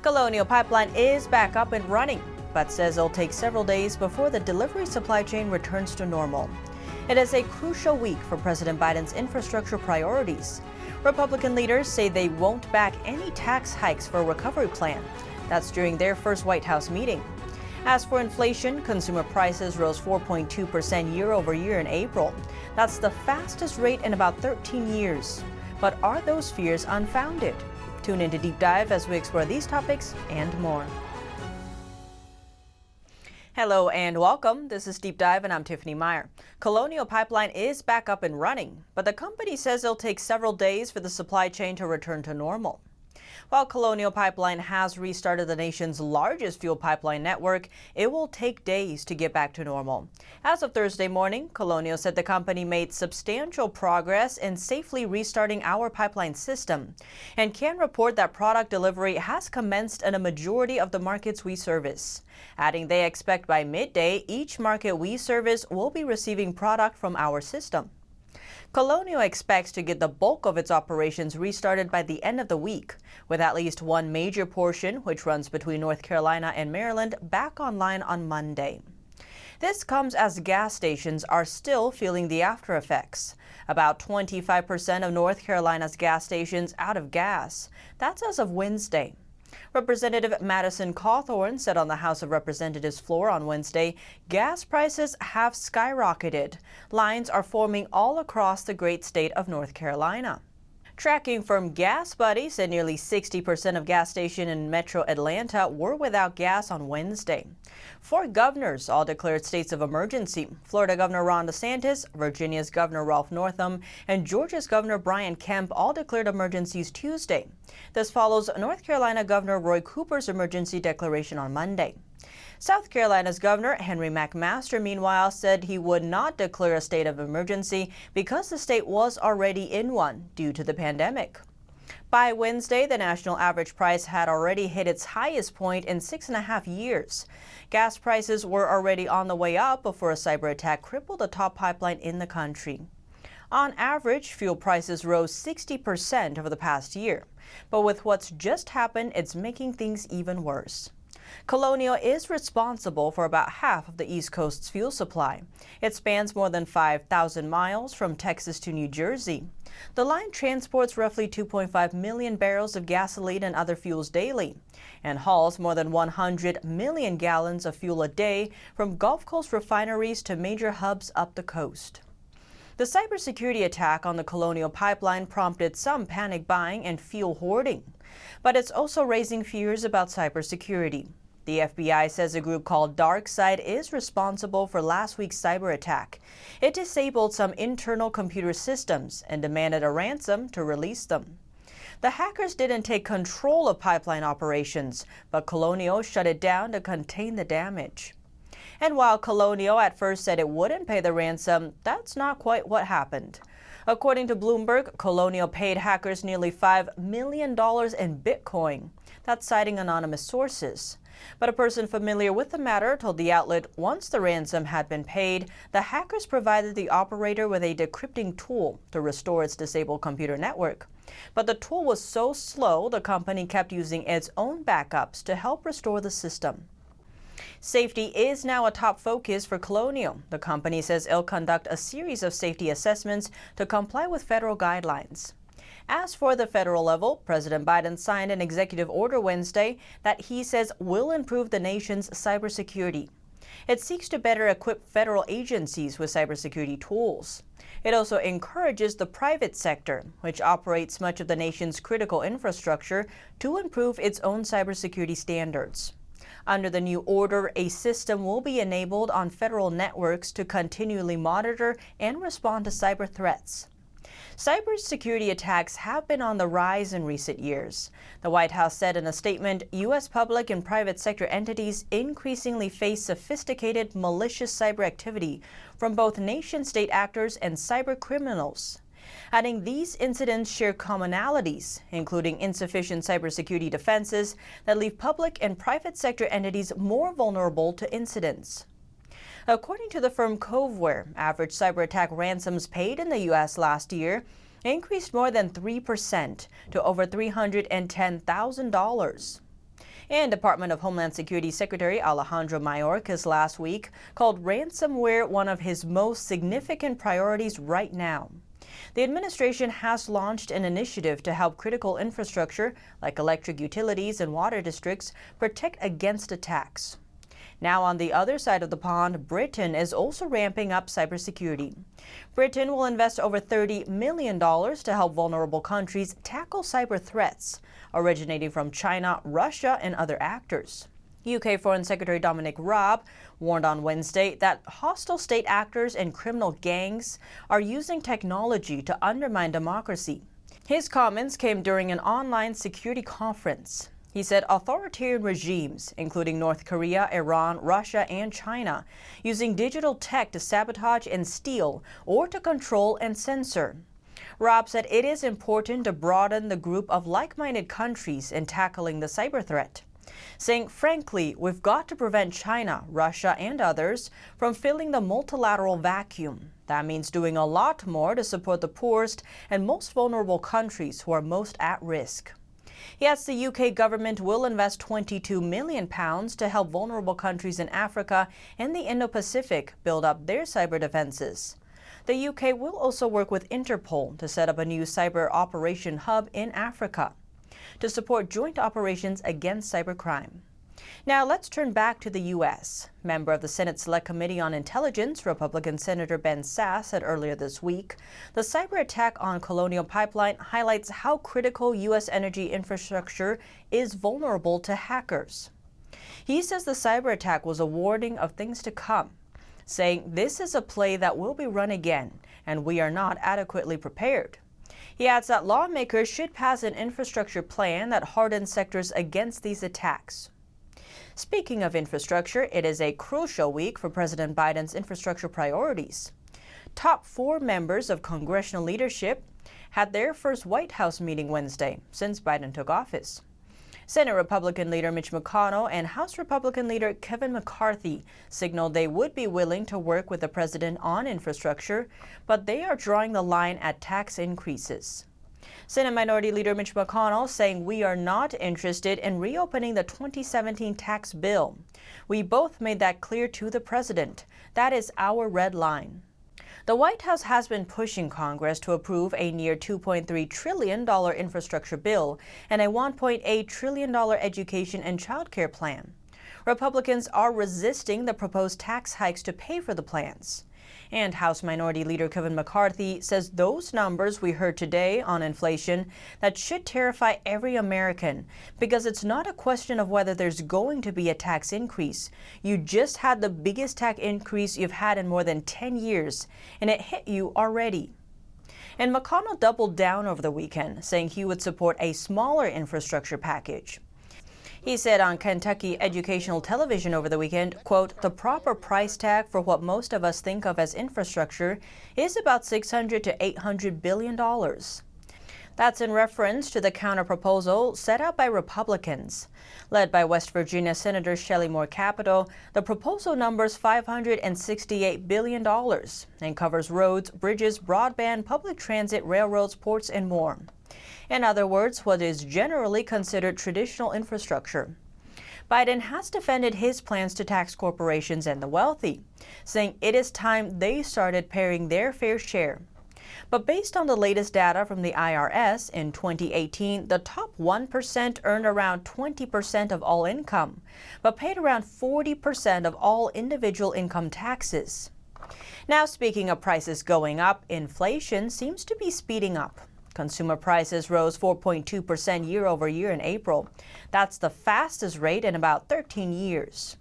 Colonial Pipeline is back up and running, but says it'll take several days before the delivery supply chain returns to normal. It is a crucial week for President Biden's infrastructure priorities. Republican leaders say they won't back any tax hikes for a recovery plan. That's during their first White House meeting. As for inflation, consumer prices rose 4.2% year over year in April. That's the fastest rate in about 13 years. But are those fears unfounded? Tune in to Deep Dive as we explore these topics and more. Hello and welcome. This is Deep Dive and I'm Tiffany Meier. Colonial Pipeline is back up and running, but the company says it'll take several days for the supply chain to return to normal. While Colonial Pipeline has restarted the nation's largest fuel pipeline network, it will take days to get back to normal. As of Thursday morning, Colonial said the company made substantial progress in safely restarting our pipeline system and can report that product delivery has commenced in a majority of the markets we service. Adding they expect by midday, each market we service will be receiving product from our system. Colonial expects to get the bulk of its operations restarted by the end of the week, with at least one major portion, which runs between North Carolina and Maryland, back online on Monday. This comes as gas stations are still feeling the after effects. About 25% of North Carolina's gas stations out of gas. That's as of Wednesday. Representative Madison Cawthorn said on the House of Representatives floor on Wednesday, gas prices have skyrocketed. Lines are forming all across the great state of North Carolina. Tracking from Gas Buddy said nearly 60% of gas stations in metro Atlanta were without gas on Wednesday. 4 governors all declared states of emergency. Florida Governor Ron DeSantis, Virginia's Governor Ralph Northam, and Georgia's Governor Brian Kemp all declared emergencies Tuesday. This follows North Carolina Governor Roy Cooper's emergency declaration on Monday. South Carolina's Governor Henry McMaster, meanwhile, said he would not declare a state of emergency because the state was already in one due to the pandemic. By Wednesday, the national average price had already hit its highest point in 6.5 years. Gas prices were already on the way up before a cyber attack crippled the top pipeline in the country. On average, fuel prices rose 60% over the past year. But with what's just happened, it's making things even worse. Colonial is responsible for about half of the East Coast's fuel supply. It spans more than 5,000 miles from Texas to New Jersey. The line transports roughly 2.5 million barrels of gasoline and other fuels daily and hauls more than 100 million gallons of fuel a day from Gulf Coast refineries to major hubs up the coast. The cybersecurity attack on the Colonial Pipeline prompted some panic buying and fuel hoarding, but it's also raising fears about cybersecurity. The FBI says a group called DarkSide is responsible for last week's cyber attack. It disabled some internal computer systems and demanded a ransom to release them. The hackers didn't take control of pipeline operations, but Colonial shut it down to contain the damage. And while Colonial at first said it wouldn't pay the ransom, that's not quite what happened. According to Bloomberg, Colonial paid hackers nearly $5 million in Bitcoin. That's citing anonymous sources. But a person familiar with the matter told the outlet once the ransom had been paid, the hackers provided the operator with a decrypting tool to restore its disabled computer network. But the tool was so slow, the company kept using its own backups to help restore the system. Safety is now a top focus for Colonial. The company says it'll conduct a series of safety assessments to comply with federal guidelines. As for the federal level, President Biden signed an executive order Wednesday that he says will improve the nation's cybersecurity. It seeks to better equip federal agencies with cybersecurity tools. It also encourages the private sector, which operates much of the nation's critical infrastructure, to improve its own cybersecurity standards. Under the new order, a system will be enabled on federal networks to continually monitor and respond to cyber threats. Cybersecurity attacks have been on the rise in recent years. The White House said in a statement, U.S. public and private sector entities increasingly face sophisticated malicious cyber activity from both nation-state actors and cyber criminals. Adding these incidents share commonalities, including insufficient cybersecurity defenses that leave public and private sector entities more vulnerable to incidents. According to the firm Coveware, average cyber attack ransoms paid in the U.S. last year increased more than 3% to over $310,000. And Department of Homeland Security Secretary Alejandro Mayorkas last week called ransomware one of his most significant priorities right now. The administration has launched an initiative to help critical infrastructure like electric utilities and water districts protect against attacks. Now on the other side of the pond, Britain is also ramping up cybersecurity. Britain will invest over $30 million to help vulnerable countries tackle cyber threats originating from China, Russia, and other actors. UK Foreign Secretary Dominic Raab warned on Wednesday that hostile state actors and criminal gangs are using technology to undermine democracy. His comments came during an online security conference. He said authoritarian regimes, including North Korea, Iran, Russia, and China, using digital tech to sabotage and steal or to control and censor. Raab said it is important to broaden the group of like-minded countries in tackling the cyber threat, saying, frankly, we've got to prevent China, Russia, and others from filling the multilateral vacuum. That means doing a lot more to support the poorest and most vulnerable countries who are most at risk. Yes, the UK government will invest £22 million to help vulnerable countries in Africa and the Indo-Pacific build up their cyber defenses. The UK will also work with Interpol to set up a new cyber operation hub in Africa to support joint operations against cybercrime. Now let's turn back to the U.S. Member of the Senate Select Committee on Intelligence, Republican Senator Ben Sasse, said earlier this week, the cyber attack on Colonial Pipeline highlights how critical U.S. energy infrastructure is vulnerable to hackers. He says the cyber attack was a warning of things to come, saying this is a play that will be run again, and we are not adequately prepared. He adds that lawmakers should pass an infrastructure plan that hardens sectors against these attacks. Speaking of infrastructure, it is a crucial week for President Biden's infrastructure priorities. Top 4 members of congressional leadership had their first White House meeting Wednesday since Biden took office. Senate Republican leader Mitch McConnell and House Republican leader Kevin McCarthy signaled they would be willing to work with the president on infrastructure, but they are drawing the line at tax increases. Senate Minority Leader Mitch McConnell saying we are not interested in reopening the 2017 tax bill. We both made that clear to the president. That is our red line. The White House has been pushing Congress to approve a near $2.3 trillion infrastructure bill and a $1.8 trillion education and child care plan. Republicans are resisting the proposed tax hikes to pay for the plans. And House Minority Leader Kevin McCarthy says those numbers we heard today on inflation, that should terrify every American, because it's not a question of whether there's going to be a tax increase. You just had the biggest tax increase you've had in more than 10 years, and it hit you already. And McConnell doubled down over the weekend, saying he would support a smaller infrastructure package. He said on Kentucky Educational Television over the weekend, quote, the proper price tag for what most of us think of as infrastructure is about $600 to $800 billion. That's in reference to the counterproposal set out by Republicans. Led by West Virginia Senator Shelley Moore Capito, the proposal numbers $568 billion and covers roads, bridges, broadband, public transit, railroads, ports, and more. In other words, what is generally considered traditional infrastructure. Biden has defended his plans to tax corporations and the wealthy, saying it is time they started paying their fair share. But based on the latest data from the IRS, in 2018, the top 1% earned around 20% of all income, but paid around 40% of all individual income taxes. Now, speaking of prices going up, inflation seems to be speeding up. Consumer prices rose 4.2% year over year in April. That's the fastest rate in about 13 years.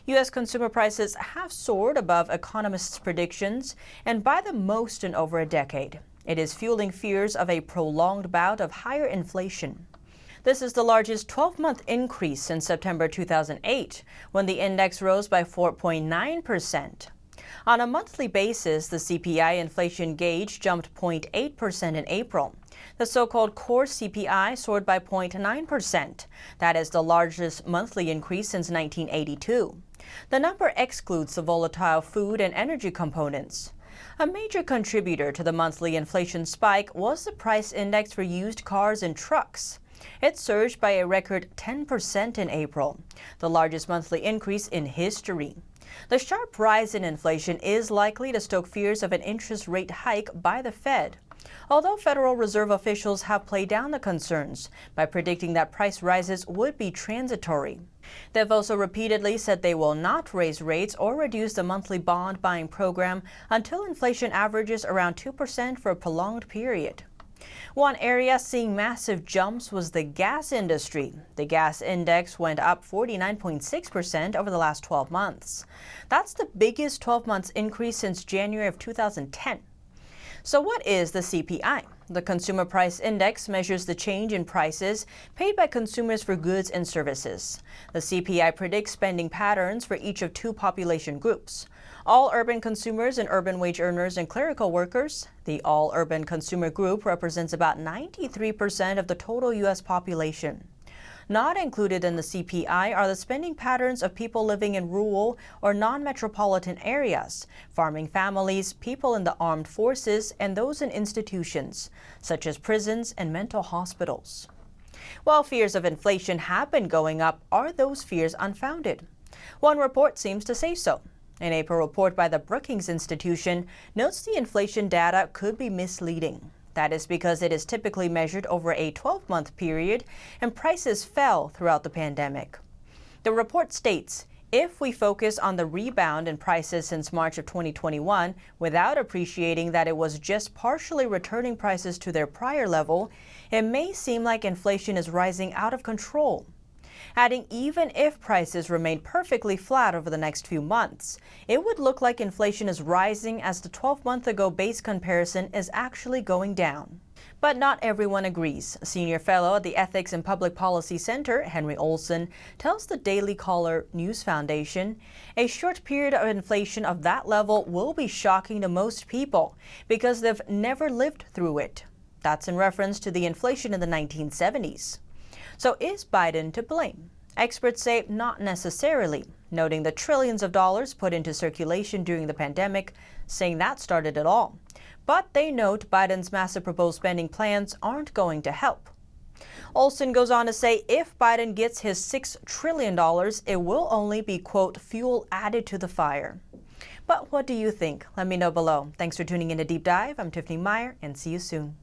U.S. consumer prices have soared above economists' predictions and by the most in over a decade. It is fueling fears of a prolonged bout of higher inflation. This is the largest 12-month increase since September 2008, when the index rose by 4.9%. On a monthly basis, the CPI inflation gauge jumped 0.8% in April. The so-called core CPI soared by 0.9%. That is the largest monthly increase since 1982. The number excludes the volatile food and energy components. A major contributor to the monthly inflation spike was the price index for used cars and trucks. It surged by a record 10% in April, the largest monthly increase in history. The sharp rise in inflation is likely to stoke fears of an interest rate hike by the Fed, although Federal Reserve officials have played down the concerns by predicting that price rises would be transitory. They've also repeatedly said they will not raise rates or reduce the monthly bond buying program until inflation averages around 2% for a prolonged period. One area seeing massive jumps was the gas industry. The gas index went up 49.6% over the last 12 months. That's the biggest 12 months increase since January of 2010. So what is the CPI? The Consumer Price Index measures the change in prices paid by consumers for goods and services. The CPI predicts spending patterns for each of two population groups: all urban consumers and urban wage earners and clerical workers. The all urban consumer group represents about 93% of the total U.S. population. Not included in the CPI are the spending patterns of people living in rural or non-metropolitan areas, farming families, people in the armed forces, and those in institutions, such as prisons and mental hospitals. While fears of inflation have been going up, are those fears unfounded? One report seems to say so. An April report by the Brookings Institution notes the inflation data could be misleading. That is because it is typically measured over a 12-month period, and prices fell throughout the pandemic. The report states, if we focus on the rebound in prices since March of 2021 without appreciating that it was just partially returning prices to their prior level, it may seem like inflation is rising out of control. Adding, even if prices remain perfectly flat over the next few months, it would look like inflation is rising as the 12-month-ago base comparison is actually going down. But not everyone agrees. Senior fellow at the Ethics and Public Policy Center, Henry Olsen, tells the Daily Caller News Foundation, a short period of inflation of that level will be shocking to most people because they've never lived through it. That's in reference to the inflation in the 1970s. So is Biden to blame? Experts say not necessarily, noting the trillions of dollars put into circulation during the pandemic, saying that started it all. But they note Biden's massive proposed spending plans aren't going to help. Olsen goes on to say if Biden gets his $6 trillion, it will only be, quote, fuel added to the fire. But what do you think? Let me know below. Thanks for tuning in to Deep Dive. I'm Tiffany Meier, and see you soon.